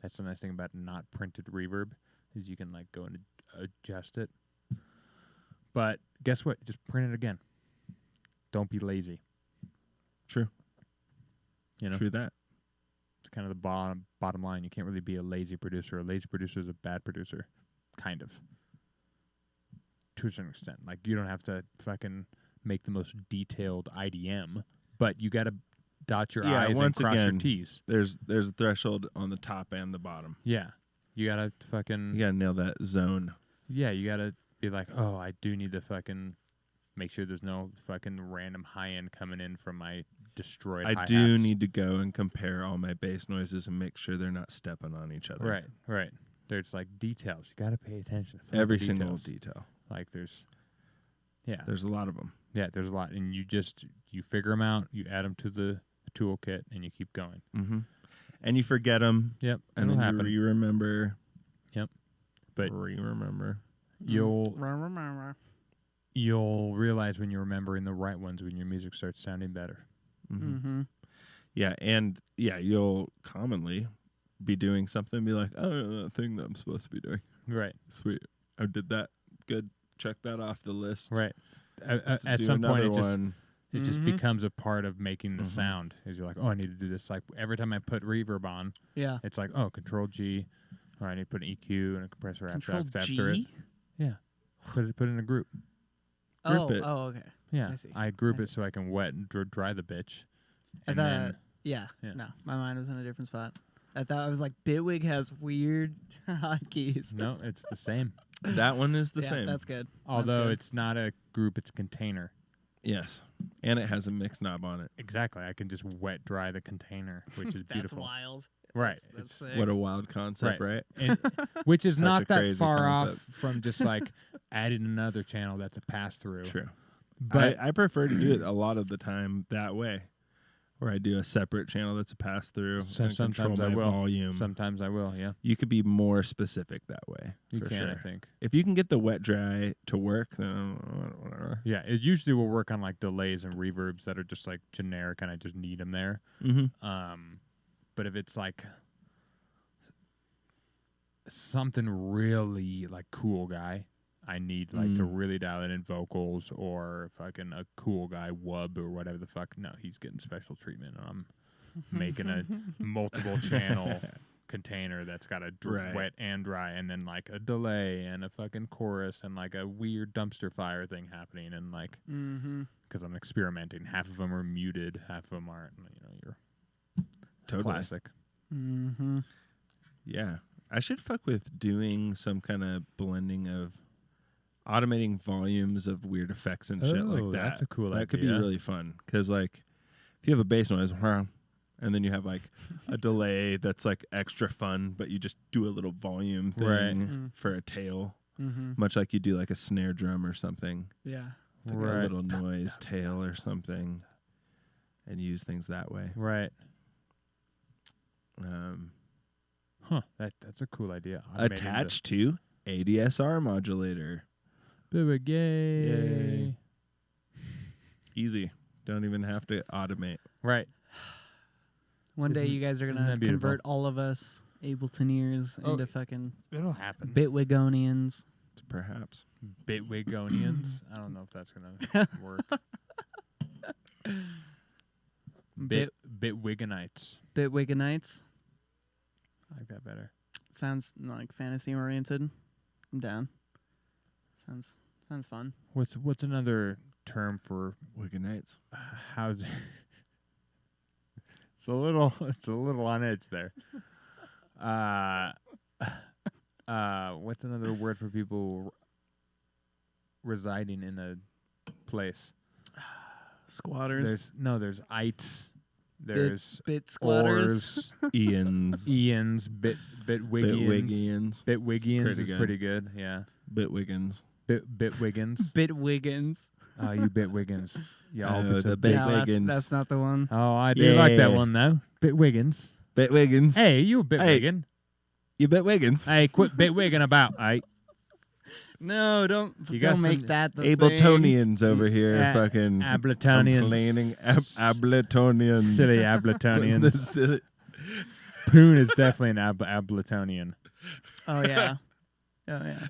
That's the nice thing about not printed reverb, is you can like go and adjust it. But guess what? Just print it again. Don't be lazy. True. You know, True that. it's kind of the bottom line. You can't really be a lazy producer. A lazy producer is a bad producer, kind of, to a certain extent. Like you don't have to fucking make the most detailed IDM, but you got to dot your Yeah, I's and once cross your again, T's. There's a threshold on the top and the bottom. Yeah, you gotta fucking You got to nail that zone. yeah. You gotta be like, oh, I do need to fucking make sure there's no fucking random high end coming in from my destroyed. I hi-hats. do need to go and compare all my bass noises and make sure they're not stepping on each other. Right. There's like details. You gotta pay attention. to Every fucking single details. detail. Like there's There's a lot of them. yeah, there's a lot, and you figure them out. You add them to the toolkit, and you keep going. Mm-hmm. And you forget them. Yep, And it'll then happen. you remember. Yep, but remember. you'll realize when you're remembering the right ones when your music starts sounding better. Mm-hmm. Yeah, and you'll commonly be doing something and be like, oh, that thing that I'm supposed to be doing. Right. Sweet. I did that. Good. Check that off the list. Right. Let's At do some point, another it just one. it just Mhm. becomes a part of making the Mhm. sound. Is you're like, oh, I need to do this. Like every time I put reverb on, Yeah. it's like, oh, Control G, or I need to put an EQ and a compressor Control after it. G. Yeah. Put it in a group. Oh, it. oh, okay. Yeah. I see. I group I it so I can wet and dry the bitch. I And thought, then yeah, Yeah. no, my mind was in a different spot. I thought I was like, Bitwig has weird hotkeys. no, it's the same. That one is the Yeah, same. That's good. Although good. it's not a group, it's a container. Yes. And it has a mix knob on it. Exactly. I can just wet dry the container, which is That's beautiful. wild. Right. That's It's- sick. What a wild concept, right? And, which is Such not a that crazy far concept. off from just like adding another channel that's a pass through. True. But I prefer to do it a lot of the time that way, where I do a separate channel that's a pass through So and control sometimes I my will. volume. sometimes I will, yeah. You could be more specific that way. You for can, sure. I think. If you can get the wet dry to work, then whatever. Yeah, it usually will work on like delays and reverbs that are just like generic and I just need them there. Mm-hmm. But if it's like something really like cool guy, I need like to really dial it in vocals or fucking a cool guy wub or whatever the fuck. No, he's getting special treatment. And I'm making a multiple channel container that's got a Right. wet and dry, and then like a delay and a fucking chorus and like a weird dumpster fire thing happening, and like because I'm experimenting. Half of them are muted, half of them aren't. You're Totally. classic. Mm-hmm. Yeah. I should fuck with doing some kind of blending of automating volumes of weird effects and shit like that. That's a cool That could be idea. really fun. Because, like, if you have a bass noise, And then you have like a delay that's like extra fun, but you just do a little volume thing for a tail, much like you do like a snare drum or something. Yeah. Like a little noise tail or something, and use things that way. Right. That's a cool idea. Attached to ADSR modulator. Yay. Easy. Don't even have to automate. Right. One day you guys are going to beautiful? convert all of us Abletoniers into fucking It'll happen. Bitwigonians. Perhaps. Bitwigonians. I don't know if that's gonna work. Bitwigonites. Bitwigonites. I like that better. Sounds like fantasy oriented. I'm down. Sounds fun. What's another term for Wigonites? how's it's a little on edge there. What's another word for people residing in a place? Squatters. There's ites. There's bit squatters. Ians. Bitwigians. Bitwigians is pretty good. Yeah. Bitwiggins. Bitwiggins. Bitwiggins. Oh, you Bitwiggins. Y'all the Yeah, Bitwiggins. that's not the one. Oh, I do like that one though. Bitwiggins. Bitwiggins. Hey, you a Bitwiggin. You Bitwiggins. Hey, quit Bitwiggin about. Hey. No, don't make that the Abletonians over here fucking Abletonians. complaining. Abletonians. Silly Abletonians. The silly- Poon is definitely an Abletonian. Oh yeah. Oh yeah.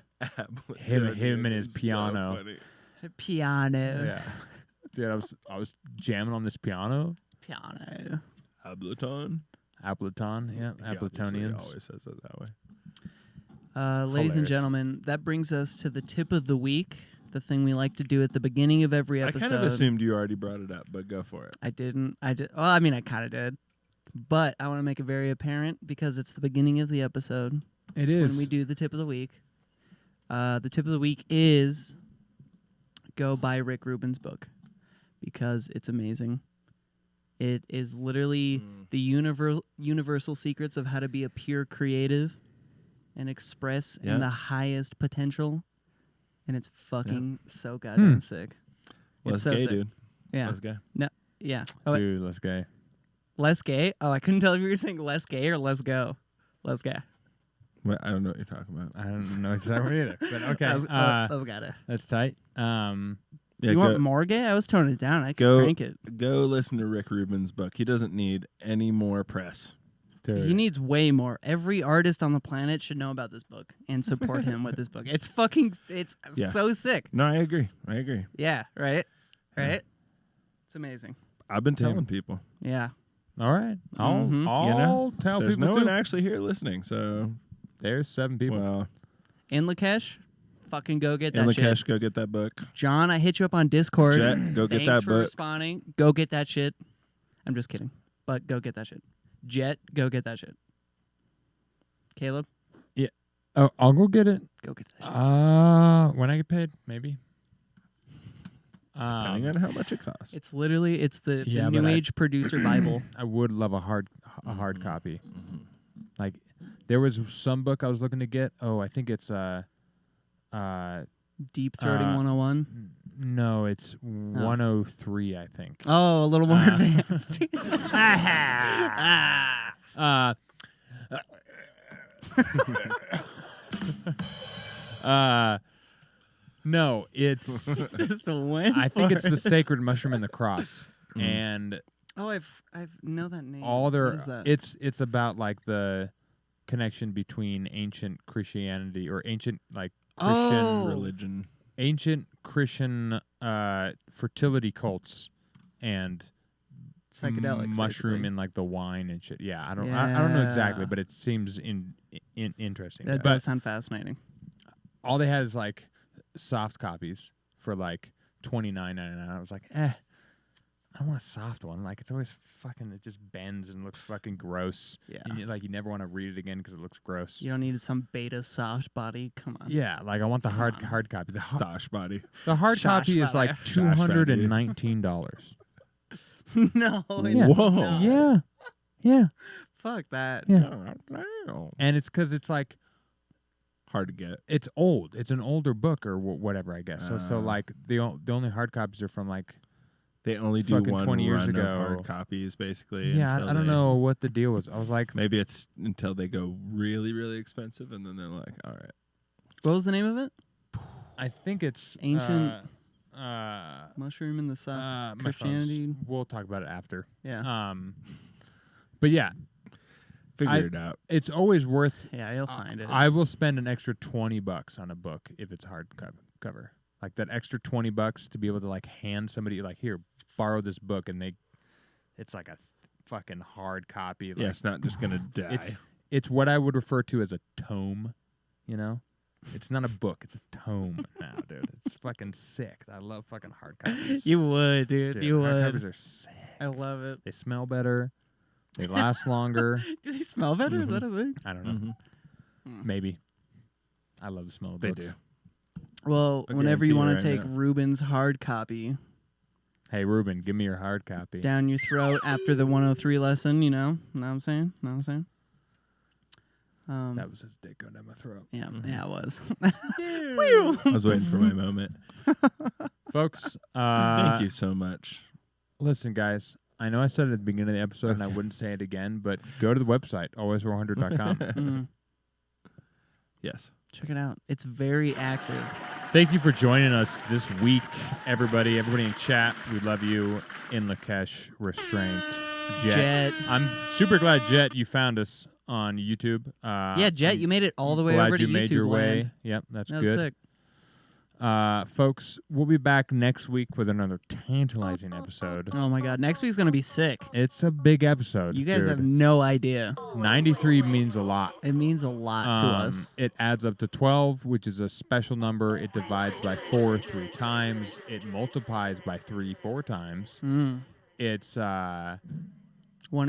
Him and his piano. So Piano. Yeah. Dude, I was jamming on this piano. Piano. Ableton. Ableton, yeah. Abletonians. Always says it that way. Ladies and Hilarious. gentlemen, that brings us to the tip of the week, the thing we like to do at the beginning of every episode. I kind of assumed you already brought it up, but go for it. I didn't. I did. Well, I mean, I kind of did, but I want to make it very apparent because it's the beginning of the episode. It is. When we do the tip of the week. The tip of the week is go buy Rick Rubin's book because it's amazing. It is literally the universal secrets of how to be a pure creative and express in the highest potential. And it's fucking so goddamn sick. Let's It's so gay, sick. dude. Yeah. Let's go. No. Yeah. Oh, wait. Dude, let's go. Less gay? Oh, I couldn't tell if you were saying less gay or let's go. Let's go. Well, I don't know what you're talking about. I don't know exactly either. But okay. Let's gotta. That's tight. Yeah, You want more gay? I was toning it down. I could crank it. Go listen to Rick Rubin's book. He doesn't need any more press. Dude. He needs way more. Every artist on the planet should know about this book and support him with this book. It's so sick. No, I agree. Yeah, right? Right? It's amazing. I've been telling people. Yeah. All right. I'll tell There's people no too. one actually here listening, so There's 7 people. well, In Lakesh, fucking go get in that Lakesh, shit. go get that book. John, I hit you up on Discord. Jet, go get Thanks that for book. responding. Go get that shit. I'm just kidding. But go get that shit. Jet, go get that shit. Caleb, Oh, I'll go get it. go get that shit. When I get paid, maybe. Depending on how much it costs. It's literally the Yeah, new but age producer Bible. I would love a hard copy. Like there was some book I was looking to get. Oh, I think it's Deep Throating 101. No, it's 103, I think. Oh, a little more advanced. No, it's Just a win. I think it's the Sacred Mushroom and the Cross. And Oh, I know that name. all What their is that? it's about like the connection between ancient Christianity or ancient like Christian Oh. Religion. ancient Christian fertility cults and Psychedelics, mushroom basically. in like the wine and shit. Yeah, I don't know exactly, Yeah. but it seems interesting. That But does sound fascinating. all they had is like soft copies for like $29.99. I was like, I don't want a soft one. Like it's always fucking. It just bends and looks fucking gross. Yeah. You never want to read it again because it looks gross. You don't need some beta soft body. Come on. Yeah, like I want the hard copy. Sosh body. The hard Shosh copy is like value. $219. No. Yeah. Whoa. No. Yeah. Yeah. Fuck that. Yeah. And it's because it's like hard to get. it's old. It's an older book or whatever, I guess. So like the only hard copies are from like they only do fucking one 20 years run ago. of hard copies, basically. Yeah, until I don't they- know what the deal was. I was like, Maybe it's until they go really, really expensive, and then they're like, all right. What was the name of it? I think it's Ancient Mushroom in the South. my phone's- Christianity. We'll talk about it after. Yeah. But yeah, Figure it out. it's always worth. Yeah, you'll find it. I will spend an extra $20 on a book if it's hard cover. Like that extra $20 to be able to like hand somebody like, here, borrow this book, and it's like a fucking hard copy. Like, Yeah, it's not just gonna die. It's what I would refer to as a tome, you know? It's not a book, it's a tome now, dude. It's fucking sick. I love fucking hard copies. You would, dude. You hard would. copies are sick. I love it. They smell better. They last longer. Do they smell better? Is that a thing? I don't know. Maybe. I love the smell of They books. do. Well, I whenever you want guarantee to you take right now. Rubin's hard copy Hey, Rubin, give me your hard copy. down your throat after the 103 lesson, you know what I'm saying? Know what I'm saying? That was his dick going down my throat. Yeah, yeah, it was. I was waiting for my moment. Folks, Thank you so much. listen, guys. I know I said it at the beginning of the episode, and I wouldn't say it again, but go to the website, always400.com. Yes. Check it out. It's very active. Thank you for joining us this week, everybody. Everybody in chat, we love you. In Lakesh, Restraint, Jet. I'm super glad, Jet, you found us on YouTube. Yeah, Jet, you made it all the way glad over to you YouTube made your way. land. Yep, that's That was good. sick. Folks, we'll be back next week with another tantalizing episode. Oh my God, next week's gonna be sick. It's a big episode. You guys dude. have no idea. 93 means a lot. It means a lot to us. It adds up to 12, which is a special number. It divides by 4 3 times. It multiplies by 3 4 times. It's 1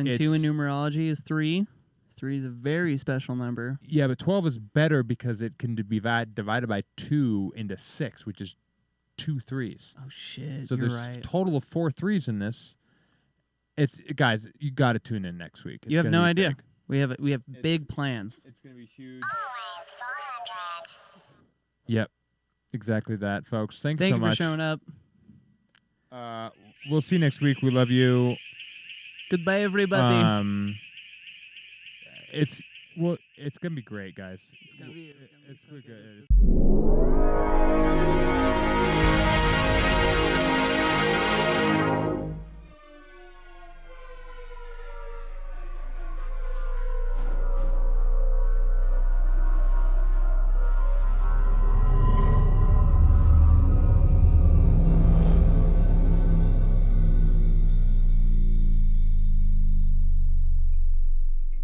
and 2 in numerology is 3. 3 is a very special number. yeah, but 12 is better because it can be divided by 2 into 6, which is 2 3s. Oh shit! So you're there's right. a total of 4 3s in this. It's guys, you got to tune in next week. It's You have gonna no be idea. big. We have big plans. It's gonna be huge. Always 400. Yep, exactly that, folks. Thanks Thank so you much. for showing up. We'll see you next week. We love you. Goodbye, everybody. It's gonna be great, guys. It's gonna be It's so good. good.